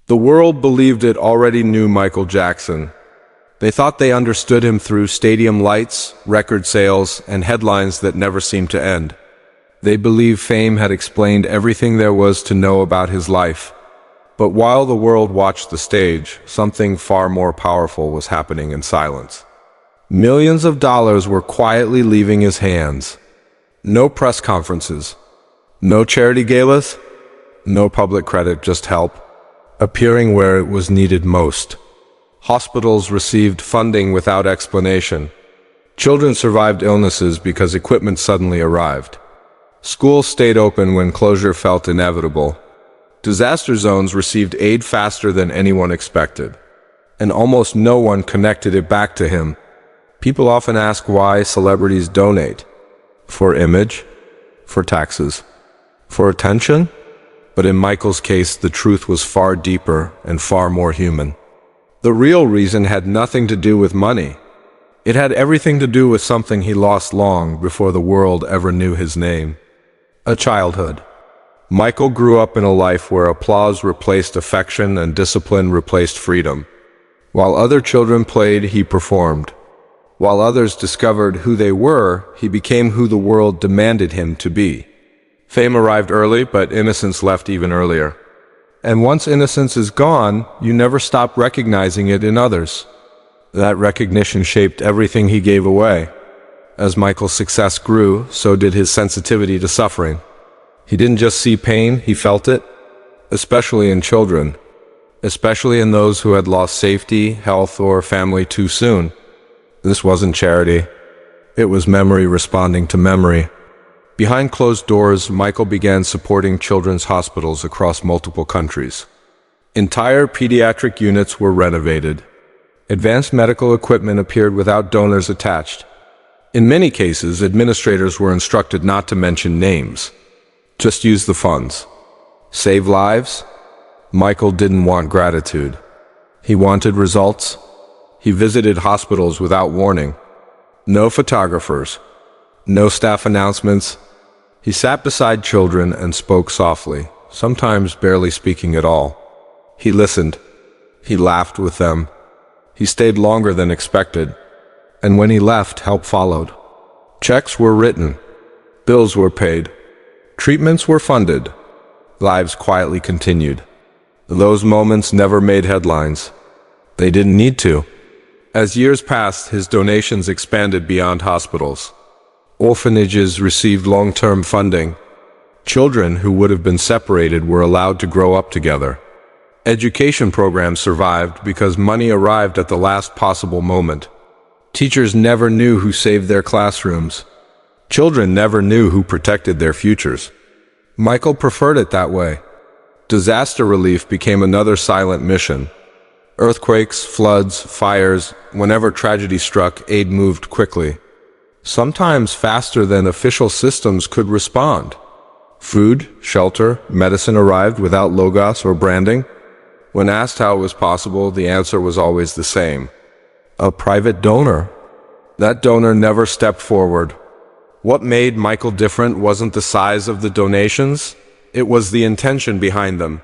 The world believed it already knew Michael Jackson. They thought they understood him through stadium lights, record sales, and headlines that never seemed to end. They believed fame had explained everything there was to know about his life. But while the world watched the stage, something far more powerful was happening in silence. Millions of dollars were quietly leaving his hands. No press conferences, no charity galas, no public credit, just help, appearing where it was needed most. Hospitals received funding without explanation. Children survived illnesses because equipment suddenly arrived. Schools stayed open when closure felt inevitable. Disaster zones received aid faster than anyone expected, and almost no one connected it back to him. People often ask why celebrities donate. For image? For taxes? For attention? But in Michael's case, the truth was far deeper and far more human. The real reason had nothing to do with money. It had everything to do with something he lost long before the world ever knew his name. A childhood. Michael grew up in a life where applause replaced affection and discipline replaced freedom. While other children played, he performed. While others discovered who they were, he became who the world demanded him to be. Fame arrived early, but innocence left even earlier. And once innocence is gone, you never stop recognizing it in others. That recognition shaped everything he gave away. As Michael's success grew, so did his sensitivity to suffering. He didn't just see pain, he felt it, especially in children, especially in those who had lost safety, health, or family too soon. This wasn't charity. It was memory responding to memory. Behind closed doors, Michael began supporting children's hospitals across multiple countries. Entire pediatric units were renovated. Advanced medical equipment appeared without donors attached. In many cases, administrators were instructed not to mention names. Just use the funds. Save lives? Michael didn't want gratitude. He wanted results. He visited hospitals without warning. No photographers. No staff announcements. He sat beside children and spoke softly, sometimes barely speaking at all. He listened. He laughed with them. He stayed longer than expected. And when he left, help followed. Checks were written. Bills were paid. Treatments were funded. Lives quietly continued. Those moments never made headlines. They didn't need to. As years passed, his donations expanded beyond hospitals. Orphanages received long-term funding. Children who would have been separated were allowed to grow up together. Education programs survived because money arrived at the last possible moment. Teachers never knew who saved their classrooms. Children never knew who protected their futures. Michael preferred it that way. Disaster relief became another silent mission. Earthquakes, floods, fires, whenever tragedy struck, aid moved quickly. Sometimes faster than official systems could respond. Food, shelter, medicine arrived without logos or branding. When asked how it was possible, the answer was always the same. A private donor. That donor never stepped forward. What made Michael different wasn't the size of the donations, it was the intention behind them.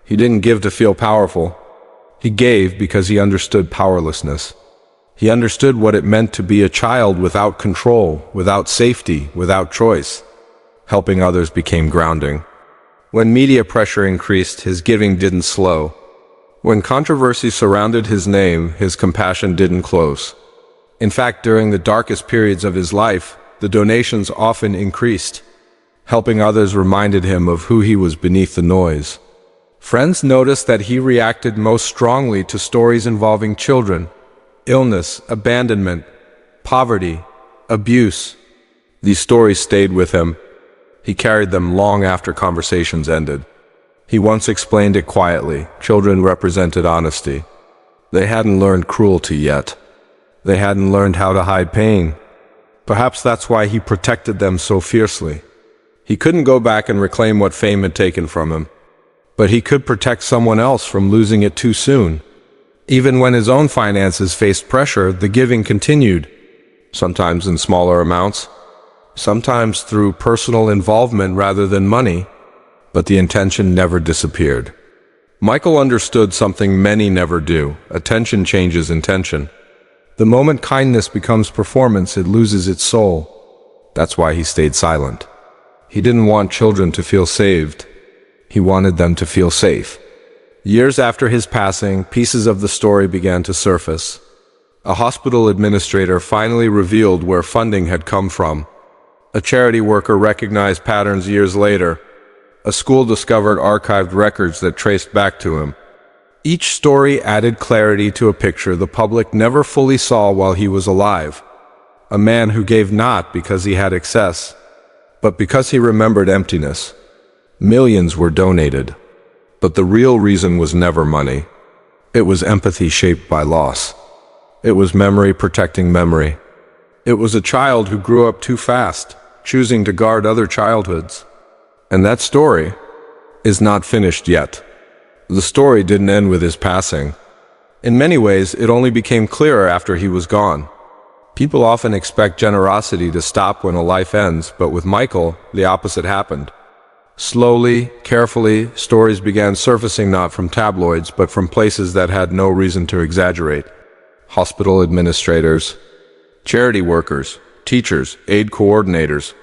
He didn't give to feel powerful. He gave because he understood powerlessness. He understood what it meant to be a child without control, without safety, without choice. Helping others became grounding. When media pressure increased, his giving didn't slow. When controversy surrounded his name, his compassion didn't close. In fact, during the darkest periods of his life, the donations often increased. Helping others reminded him of who he was beneath the noise. Friends noticed that he reacted most strongly to stories involving children, illness, abandonment, poverty, abuse. These stories stayed with him. He carried them long after conversations ended. He once explained it quietly. Children represented honesty. They hadn't learned cruelty yet. They hadn't learned how to hide pain. Perhaps that's why he protected them so fiercely. He couldn't go back and reclaim what fame had taken from him, but he could protect someone else from losing it too soon. Even when his own finances faced pressure, the giving continued, sometimes in smaller amounts, sometimes through personal involvement rather than money, but the intention never disappeared. Michael understood something many never do. Attention changes intention. The moment kindness becomes performance, it loses its soul. That's why he stayed silent. He didn't want children to feel saved. He wanted them to feel safe. Years after his passing, pieces of the story began to surface. A hospital administrator finally revealed where funding had come from. A charity worker recognized patterns years later. A school discovered archived records that traced back to him. Each story added clarity to a picture the public never fully saw while he was alive. A man who gave not because he had excess, but because he remembered emptiness. Millions were donated, but the real reason was never money. It was empathy shaped by loss. It was memory protecting memory. It was a child who grew up too fast, choosing to guard other childhoods. And that story is not finished yet. The story didn't end with his passing. In many ways, it only became clearer after he was gone. People often expect generosity to stop when a life ends, but with Michael, the opposite happened. Slowly, carefully, stories began surfacing not from tabloids, but from places that had no reason to exaggerate. Hospital administrators, charity workers, teachers, aid coordinators,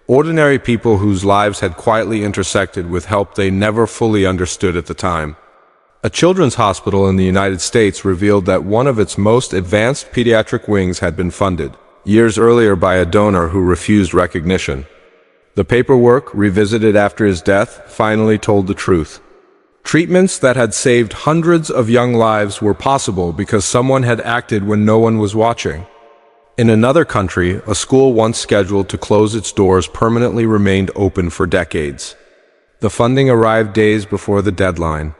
ordinary people whose lives had quietly intersected with help they never fully understood at the time. A children's hospital in the United States revealed that one of its most advanced pediatric wings had been funded, years earlier by a donor who refused recognition. The paperwork, revisited after his death, finally told the truth. Treatments that had saved hundreds of young lives were possible because someone had acted when no one was watching. In another country, a school once scheduled to close its doors permanently remained open for decades. The funding arrived days before the deadline.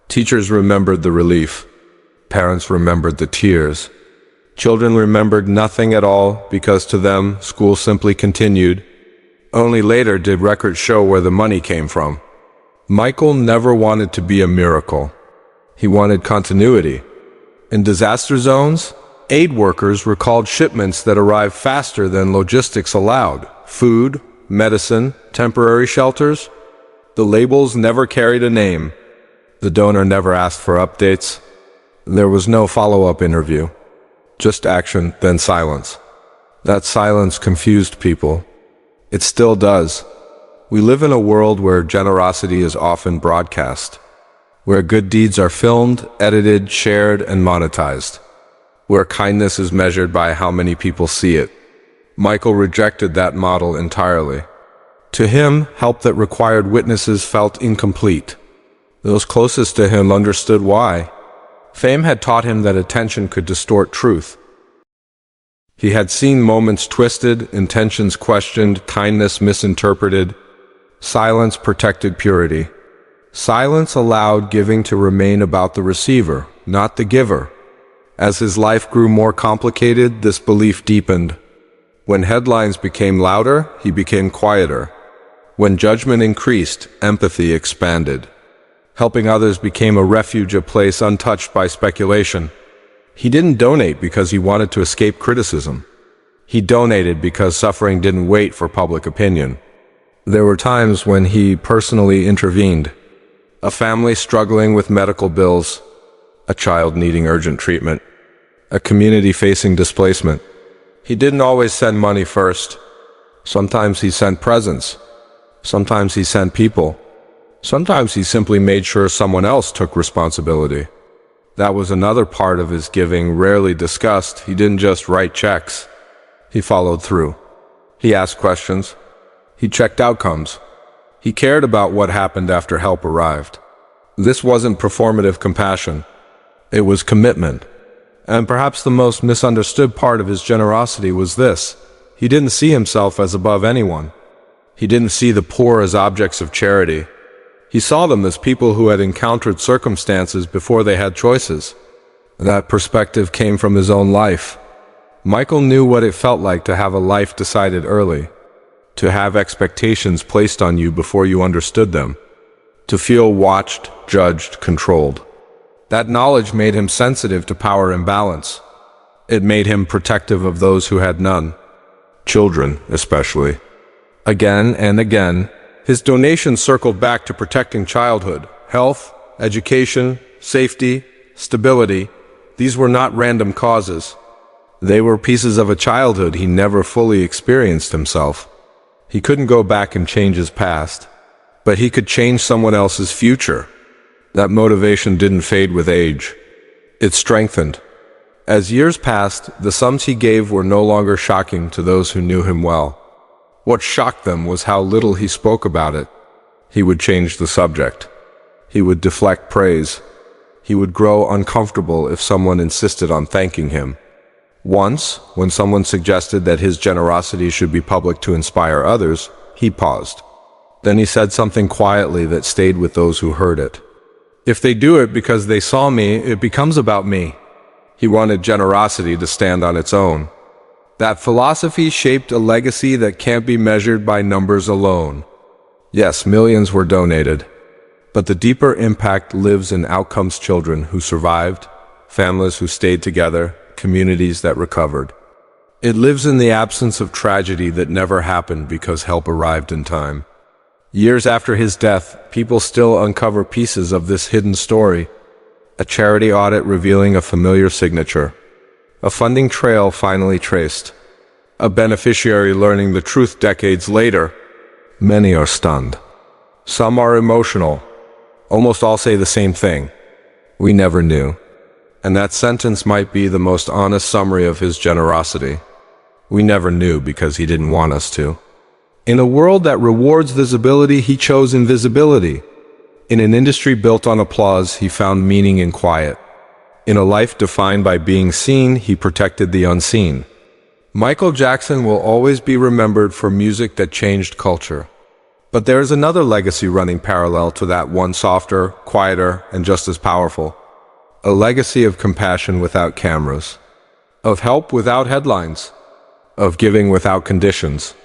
Teachers remembered the relief. Parents remembered the tears. Children remembered nothing at all because to them, school simply continued. Only later did records show where the money came from. Michael never wanted to be a miracle. He wanted continuity. In disaster zones, aid workers recalled shipments that arrived faster than logistics allowed. Food, medicine, temporary shelters. The labels never carried a name. The donor never asked for updates. There was no follow-up interview. Just action, then silence. That silence confused people. It still does. We live in a world where generosity is often broadcast, where good deeds are filmed, edited, shared, and monetized, where kindness is measured by how many people see it. Michael rejected that model entirely. To him, help that required witnesses felt incomplete. Those closest to him understood why. Fame had taught him that attention could distort truth. He had seen moments twisted, intentions questioned, kindness misinterpreted. Silence protected purity. Silence allowed giving to remain about the receiver, not the giver. As his life grew more complicated, this belief deepened. When headlines became louder, he became quieter. When judgment increased, empathy expanded. Helping others became a refuge, a place untouched by speculation. He didn't donate because he wanted to escape criticism. He donated because suffering didn't wait for public opinion. There were times when he personally intervened. A family struggling with medical bills, a child needing urgent treatment, a community facing displacement. He didn't always send money first. Sometimes he sent presents. Sometimes he sent people. Sometimes he simply made sure someone else took responsibility. That was another part of his giving, rarely discussed. He didn't just write checks. He followed through. He asked questions. He checked outcomes. He cared about what happened after help arrived. This wasn't performative compassion. It was commitment. And perhaps the most misunderstood part of his generosity was this. He didn't see himself as above anyone. He didn't see the poor as objects of charity. He saw them as people who had encountered circumstances before they had choices. That perspective came from his own life. Michael knew what it felt like to have a life decided early, to have expectations placed on you before you understood them, to feel watched, judged, controlled. That knowledge made him sensitive to power imbalance. It made him protective of those who had none, children especially. Again and again, his donations circled back to protecting childhood, health, education, safety, stability, these were not random causes. They were pieces of a childhood he never fully experienced himself. He couldn't go back and change his past, but he could change someone else's future. That motivation didn't fade with age. It strengthened. As years passed, the sums he gave were no longer shocking to those who knew him well. What shocked them was how little he spoke about it. He would change the subject. He would deflect praise. He would grow uncomfortable if someone insisted on thanking him. Once, when someone suggested that his generosity should be public to inspire others, he paused. Then he said something quietly that stayed with those who heard it. If they do it because they saw me, it becomes about me. He wanted generosity to stand on its own. That philosophy shaped a legacy that can't be measured by numbers alone. Yes, millions were donated, but the deeper impact lives in outcomes: children who survived, families who stayed together, communities that recovered. It lives in the absence of tragedy that never happened because help arrived in time. Years after his death, people still uncover pieces of this hidden story. A charity audit revealing a familiar signature. A funding trail finally traced. A beneficiary learning the truth decades later. Many are stunned. Some are emotional. Almost all say the same thing. We never knew. And that sentence might be the most honest summary of his generosity. We never knew because he didn't want us to. In a world that rewards visibility, he chose invisibility. In an industry built on applause, he found meaning in quiet. In a life defined by being seen, he protected the unseen. Michael Jackson will always be remembered for music that changed culture. But there is another legacy running parallel to that one, softer, quieter, and just as powerful. A legacy of compassion without cameras. Of help without headlines. Of giving without conditions.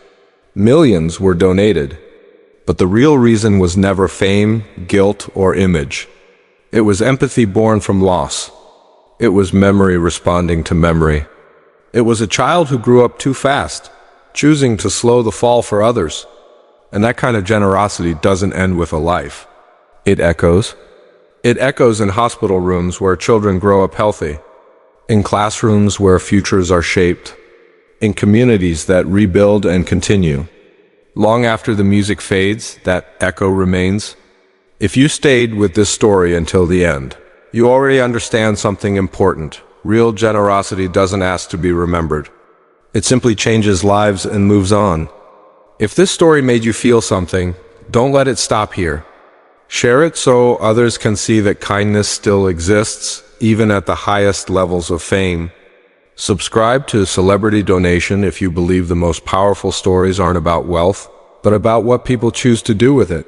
Millions were donated. But the real reason was never fame, guilt, or image. It was empathy born from loss. It was memory responding to memory. It was a child who grew up too fast, choosing to slow the fall for others. And that kind of generosity doesn't end with a life. It echoes. It echoes in hospital rooms where children grow up healthy, in classrooms where futures are shaped, in communities that rebuild and continue. Long after the music fades, that echo remains. If you stayed with this story until the end, you already understand something important. Real generosity doesn't ask to be remembered. It simply changes lives and moves on. If this story made you feel something, don't let it stop here. Share it so others can see that kindness still exists, even at the highest levels of fame. Subscribe to Celebrity Donation if you believe the most powerful stories aren't about wealth, but about what people choose to do with it.